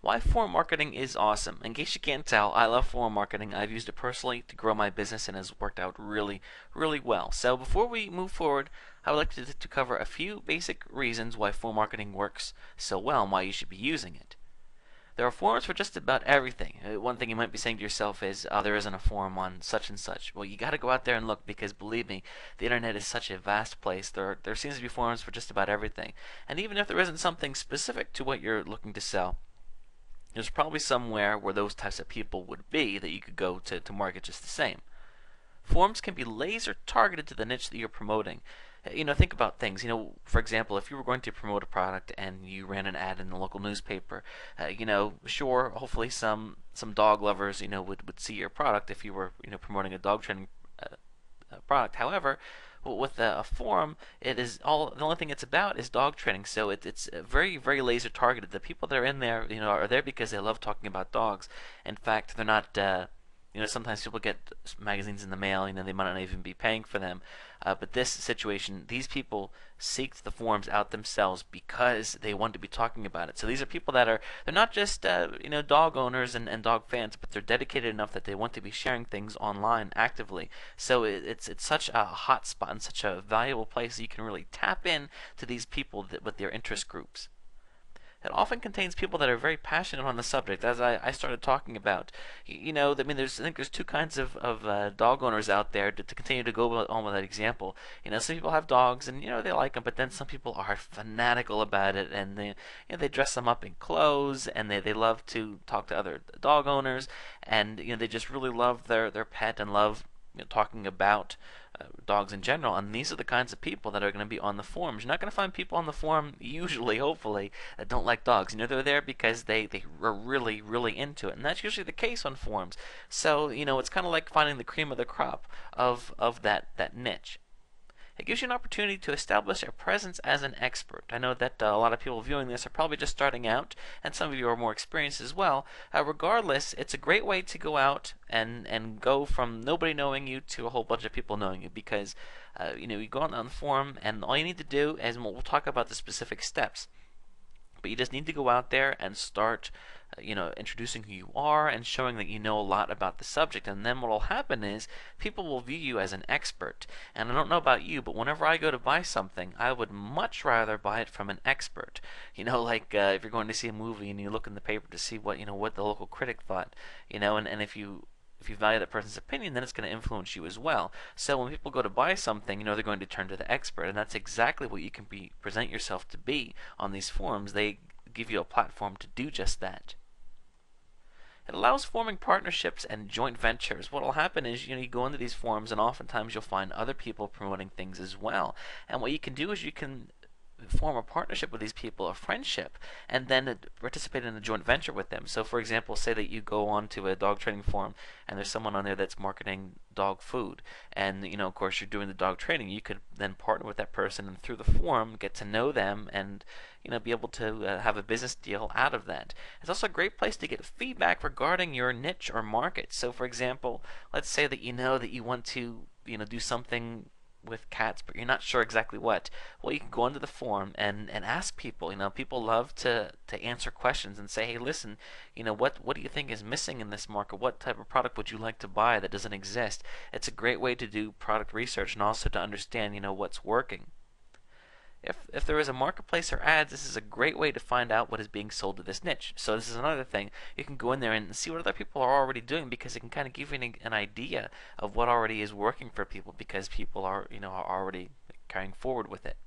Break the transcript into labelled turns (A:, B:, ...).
A: Why forum marketing is awesome. In case you can't tell, I love forum marketing. I've used it personally to grow my business and has worked out really, really well. So before we move forward, I would like to cover a few basic reasons why forum marketing works so well and why you should be using it. There are forums for just about everything. One thing you might be saying to yourself is, oh, there isn't a forum on such and such. Well, you got to go out there and look because believe me, the internet is such a vast place. There seems to be forums for just about everything. And even if there isn't something specific to what you're looking to sell, there's probably somewhere where those types of people would be that you could go to market just the same. Forums can be laser targeted to the niche that you're promoting. Think about things. For example, if you were going to promote a product and you ran an ad in the local newspaper, sure, hopefully some dog lovers, would see your product if you were, promoting a dog training product. However, with a forum, it is all the only thing it's about is dog training. So it's very very laser targeted. The people that are in there, are there because they love talking about dogs. In fact, they're not. Sometimes people get magazines in the mail. They might not even be paying for them. But this situation, these people seek the forums out themselves because they want to be talking about it. So these are people that they're not just dog owners and dog fans, but they're dedicated enough that they want to be sharing things online actively. So it's such a hot spot and such a valuable place that you can really tap in to these people with their interest groups. It often contains people that are very passionate on the subject, as I started talking about. I think there's two kinds of dog owners out there to continue to go on with that example. Some people have dogs and they like them, but then some people are fanatical about it and they dress them up in clothes and they love to talk to other dog owners and they just really love their pet and love talking about dogs in general, and these are the kinds of people that are going to be on the forums. You're not going to find people on the forum, usually, hopefully, that don't like dogs. They're there because they are really, really into it, and that's usually the case on forums. So, it's kind of like finding the cream of the crop of that niche. It gives you an opportunity to establish a presence as an expert. I know that a lot of people viewing this are probably just starting out, and some of you are more experienced as well. Regardless, it's a great way to go out and go from nobody knowing you to a whole bunch of people knowing you because you go on the forum, and all you need to do is, and we'll talk about the specific steps, but you just need to go out there and start introducing who you are and showing that you know a lot about the subject. And then what will happen is people will view you as an expert. And I don't know about you, but whenever I go to buy something, I would much rather buy it from an expert. Like if you're going to see a movie and you look in the paper to see what the local critic thought, and if you value that person's opinion, then it's going to influence you as well. So when people go to buy something, they're going to turn to the expert, and that's exactly what you can present yourself to be on these forums. They give you a platform to do just that. It allows forming partnerships and joint ventures. What will happen is, you go into these forums and oftentimes you'll find other people promoting things as well. And what you can do is you can form a partnership with these people, a friendship, and then participate in a joint venture with them. So, for example, say that you go on to a dog training forum and there's someone on there that's marketing dog food, and of course, you're doing the dog training. You could then partner with that person and through the forum get to know them and be able to have a business deal out of that. It's also a great place to get feedback regarding your niche or market. So, for example, let's say that that you want to do something with cats, but you're not sure exactly what. Well, you can go into the forum and ask people. People love to answer questions and say, hey, listen, what do you think is missing in this market? What type of product would you like to buy that doesn't exist? It's a great way to do product research and also to understand, what's working. If there is a marketplace or ads, this is a great way to find out what is being sold to this niche. So this is another thing. You can go in there and see what other people are already doing because it can kind of give you an idea of what already is working for people because people are, are already carrying forward with it.